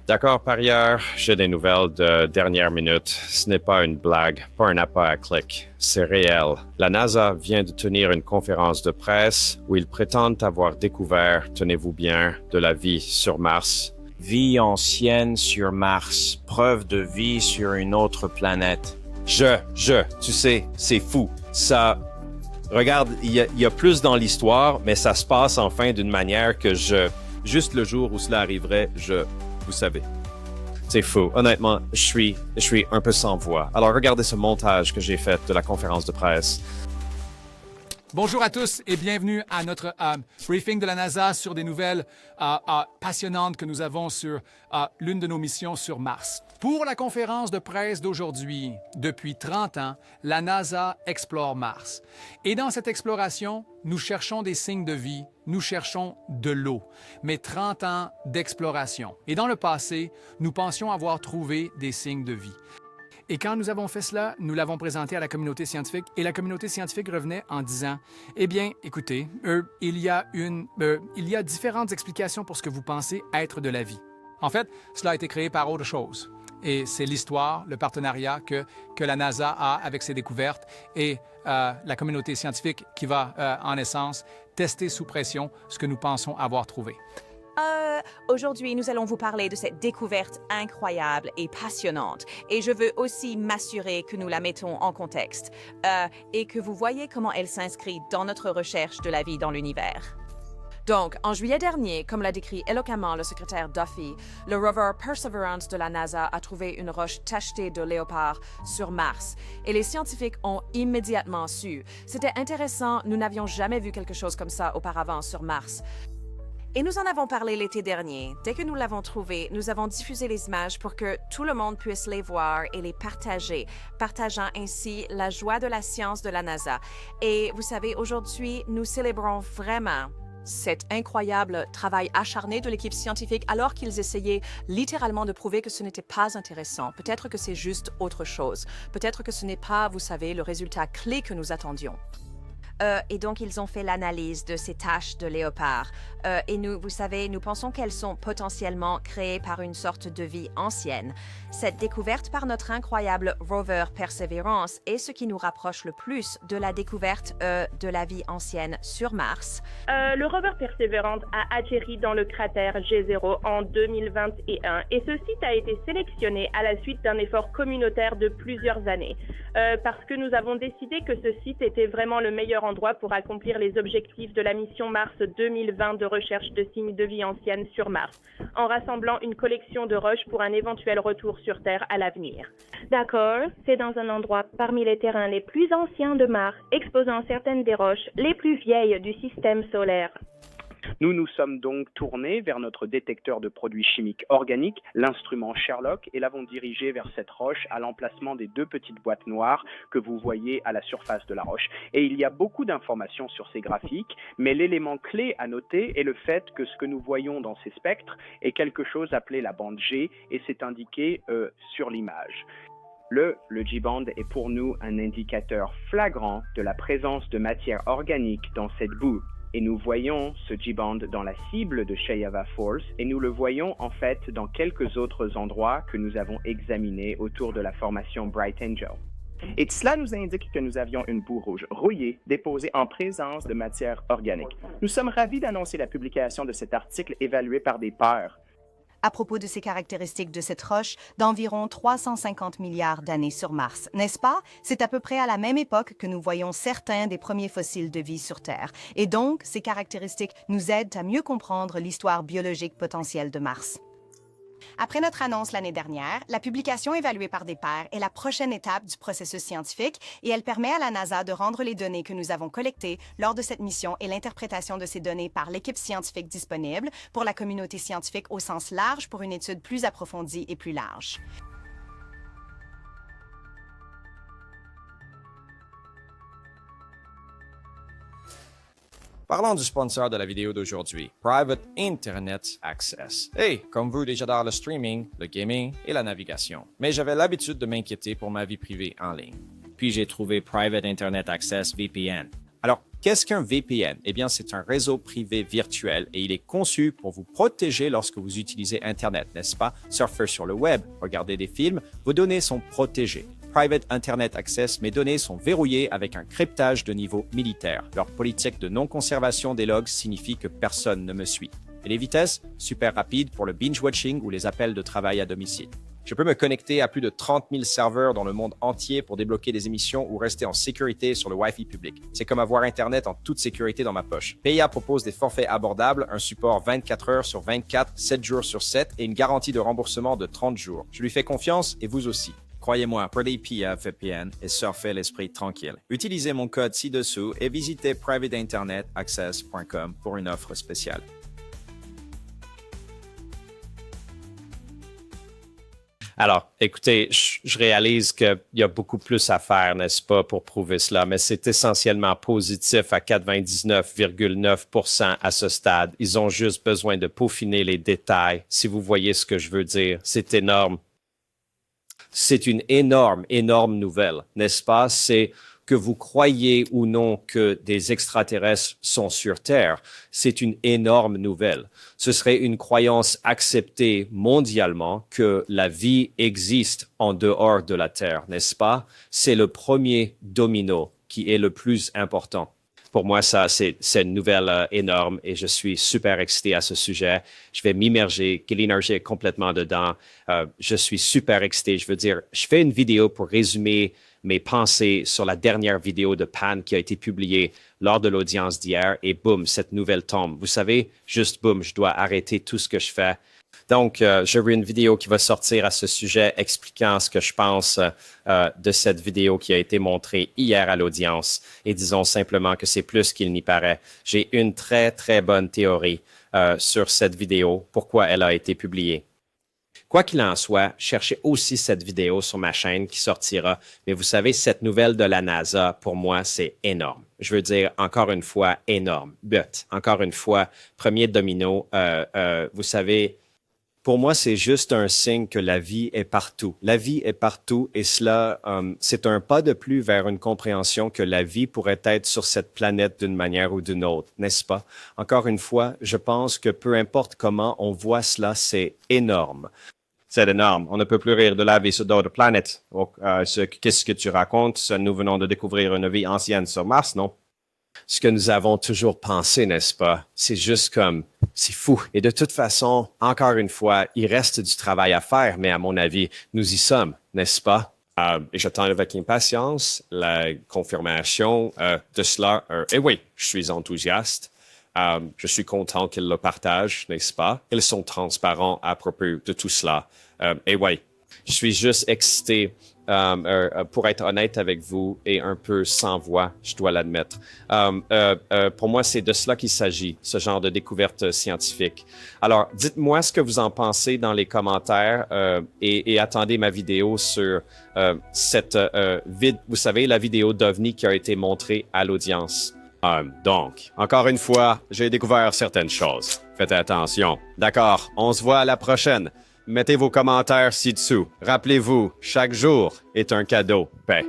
D'accord, parieur, j'ai des nouvelles de dernière minute. Ce n'est pas une blague, pas un appât à clic. C'est réel. La NASA vient de tenir une conférence de presse où ils prétendent avoir découvert, tenez-vous bien, de la vie sur Mars. Vie ancienne sur Mars, preuve de vie sur une autre planète. Tu sais, c'est fou. Ça, regarde, il y a plus dans l'histoire, mais ça se passe enfin d'une manière que juste le jour où cela arriverait, vous savez. C'est fou. Honnêtement, je suis un peu sans voix. Alors regardez ce montage que j'ai fait de la conférence de presse. Bonjour à tous et bienvenue à notre briefing de la NASA sur des nouvelles passionnantes que nous avons sur l'une de nos missions sur Mars. Pour la conférence de presse d'aujourd'hui, depuis 30 ans, la NASA explore Mars. Et dans cette exploration, nous cherchons des signes de vie, nous cherchons de l'eau, mais 30 ans d'exploration. Et dans le passé, nous pensions avoir trouvé des signes de vie. Et quand nous avons fait cela, nous l'avons présenté à la communauté scientifique et la communauté scientifique revenait en disant « Eh bien, écoutez, il y a différentes explications pour ce que vous pensez être de la vie. » En fait, cela a été créé par autre chose. Et c'est l'histoire, le partenariat que la NASA a avec ses découvertes et la communauté scientifique qui va, en essence, tester sous pression ce que nous pensons avoir trouvé. Aujourd'hui, nous allons vous parler de cette découverte incroyable et passionnante. Et je veux aussi m'assurer que nous la mettons en contexte et que vous voyez comment elle s'inscrit dans notre recherche de la vie dans l'univers. Donc, en juillet dernier, comme l'a décrit éloquemment le secrétaire Duffy, le rover Perseverance de la NASA a trouvé une roche tachetée de léopard sur Mars. Et les scientifiques ont immédiatement su. C'était intéressant, nous n'avions jamais vu quelque chose comme ça auparavant sur Mars. Et nous en avons parlé l'été dernier. Dès que nous l'avons trouvé, nous avons diffusé les images pour que tout le monde puisse les voir et les partager, partageant ainsi la joie de la science de la NASA. Et vous savez, aujourd'hui, nous célébrons vraiment cet incroyable travail acharné de l'équipe scientifique alors qu'ils essayaient littéralement de prouver que ce n'était pas intéressant. Peut-être que c'est juste autre chose. Peut-être que ce n'est pas, vous savez, le résultat clé que nous attendions. Et donc, ils ont fait l'analyse de ces taches de léopard. Et nous, vous savez, nous pensons qu'elles sont potentiellement créées par une sorte de vie ancienne. Cette découverte par notre incroyable rover Perseverance est ce qui nous rapproche le plus de la découverte de la vie ancienne sur Mars. Le rover Perseverance a atterri dans le cratère G0 en 2021 et ce site a été sélectionné à la suite d'un effort communautaire de plusieurs années parce que nous avons décidé que ce site était vraiment le meilleur endroit pour accomplir les objectifs de la mission Mars 2020 de recherche de signes de vie ancienne sur Mars, en rassemblant une collection de roches pour un éventuel retour sur Terre à l'avenir. D'accord, c'est dans un endroit parmi les terrains les plus anciens de Mars, exposant certaines des roches les plus vieilles du système solaire. Nous nous sommes donc tournés vers notre détecteur de produits chimiques organiques, l'instrument Sherlock, et l'avons dirigé vers cette roche à l'emplacement des deux petites boîtes noires que vous voyez à la surface de la roche. Et il y a beaucoup d'informations sur ces graphiques, mais l'élément clé à noter est le fait que ce que nous voyons dans ces spectres est quelque chose appelé la bande G, et c'est indiqué sur l'image. Le G-band est pour nous un indicateur flagrant de la présence de matière organique dans cette boue. Et nous voyons ce G-band dans la cible de Shayava Falls et nous le voyons en fait dans quelques autres endroits que nous avons examinés autour de la formation Bright Angel. Et cela nous indique que nous avions une boue rouge rouillée déposée en présence de matière organique. Nous sommes ravis d'annoncer la publication de cet article évalué par des pairs. À propos de ces caractéristiques de cette roche d'environ 350 milliards d'années sur Mars, n'est-ce pas? C'est à peu près à la même époque que nous voyons certains des premiers fossiles de vie sur Terre. Et donc, ces caractéristiques nous aident à mieux comprendre l'histoire biologique potentielle de Mars. Après notre annonce l'année dernière, la publication évaluée par des pairs est la prochaine étape du processus scientifique et elle permet à la NASA de rendre les données que nous avons collectées lors de cette mission et l'interprétation de ces données par l'équipe scientifique disponible pour la communauté scientifique au sens large pour une étude plus approfondie et plus large. Parlons du sponsor de la vidéo d'aujourd'hui, Private Internet Access. Hey, comme vous, j'adore le streaming, le gaming et la navigation. Mais j'avais l'habitude de m'inquiéter pour ma vie privée en ligne. Puis j'ai trouvé Private Internet Access VPN. Alors, qu'est-ce qu'un VPN? Eh bien, c'est un réseau privé virtuel et il est conçu pour vous protéger lorsque vous utilisez Internet, n'est-ce pas? Surfer sur le web, regarder des films, vos données sont protégées. Private Internet Access, mes données sont verrouillées avec un cryptage de niveau militaire. Leur politique de non-conservation des logs signifie que personne ne me suit. Et les vitesses? Super rapides pour le binge-watching ou les appels de travail à domicile. Je peux me connecter à plus de 30 000 serveurs dans le monde entier pour débloquer des émissions ou rester en sécurité sur le Wi-Fi public. C'est comme avoir Internet en toute sécurité dans ma poche. Paya propose des forfaits abordables, un support 24 heures sur 24, 7 jours sur 7 et une garantie de remboursement de 30 jours. Je lui fais confiance et vous aussi. Croyez-moi, prenez Paya VPN et surfez l'esprit tranquille. Utilisez mon code ci-dessous et visitez privateinternetaccess.com pour une offre spéciale. Alors, écoutez, je réalise qu'il y a beaucoup plus à faire, n'est-ce pas, pour prouver cela, mais c'est essentiellement positif à 99,9% à ce stade. Ils ont juste besoin de peaufiner les détails. Si vous voyez ce que je veux dire, c'est énorme. C'est une énorme, énorme nouvelle, n'est-ce pas? C'est que vous croyez ou non que des extraterrestres sont sur Terre, c'est une énorme nouvelle. Ce serait une croyance acceptée mondialement que la vie existe en dehors de la Terre, n'est-ce pas? C'est le premier domino qui est le plus important. Pour moi, ça, c'est une nouvelle énorme et je suis super excité à ce sujet. Je vais m'immerger, l'énergie complètement dedans. Je suis super excité. Je veux dire, je fais une vidéo pour résumer mes pensées sur la dernière vidéo de Pan qui a été publiée lors de l'audience d'hier et boum, cette nouvelle tombe. Vous savez, juste boum, je dois arrêter tout ce que je fais. Donc, j'aurai une vidéo qui va sortir à ce sujet expliquant ce que je pense de cette vidéo qui a été montrée hier à l'audience et disons simplement que c'est plus qu'il n'y paraît. J'ai une très, très bonne théorie sur cette vidéo, pourquoi elle a été publiée. Quoi qu'il en soit, cherchez aussi cette vidéo sur ma chaîne qui sortira. Mais vous savez, cette nouvelle de la NASA, pour moi, c'est énorme. Je veux dire, encore une fois, énorme. But, encore une fois, premier domino, vous savez, pour moi, c'est juste un signe que la vie est partout. La vie est partout et cela, c'est un pas de plus vers une compréhension que la vie pourrait être sur cette planète d'une manière ou d'une autre, n'est-ce pas? Encore une fois, je pense que peu importe comment on voit cela, c'est énorme. C'est énorme. On ne peut plus rire de la vie sur d'autres planètes. Qu'est-ce que tu racontes? Nous venons de découvrir une vie ancienne sur Mars, non? Ce que nous avons toujours pensé, n'est-ce pas? C'est juste comme, c'est fou. Et de toute façon, encore une fois, il reste du travail à faire, mais à mon avis, nous y sommes, n'est-ce pas? Et j'attends avec impatience la confirmation de cela. Et oui, je suis enthousiaste. Je suis content qu'ils le partagent, n'est-ce pas? Ils sont transparents à propos de tout cela. Et oui, je suis juste excité, pour être honnête avec vous, et un peu sans voix, je dois l'admettre. Pour moi, c'est de cela qu'il s'agit, ce genre de découverte scientifique. Alors, dites-moi ce que vous en pensez dans les commentaires et attendez ma vidéo sur cette vous savez, la vidéo d'OVNI qui a été montrée à l'audience. Donc, encore une fois, j'ai découvert certaines choses. Faites attention. D'accord, on se voit à la prochaine. Mettez vos commentaires ci-dessous. Rappelez-vous, chaque jour est un cadeau. Paix.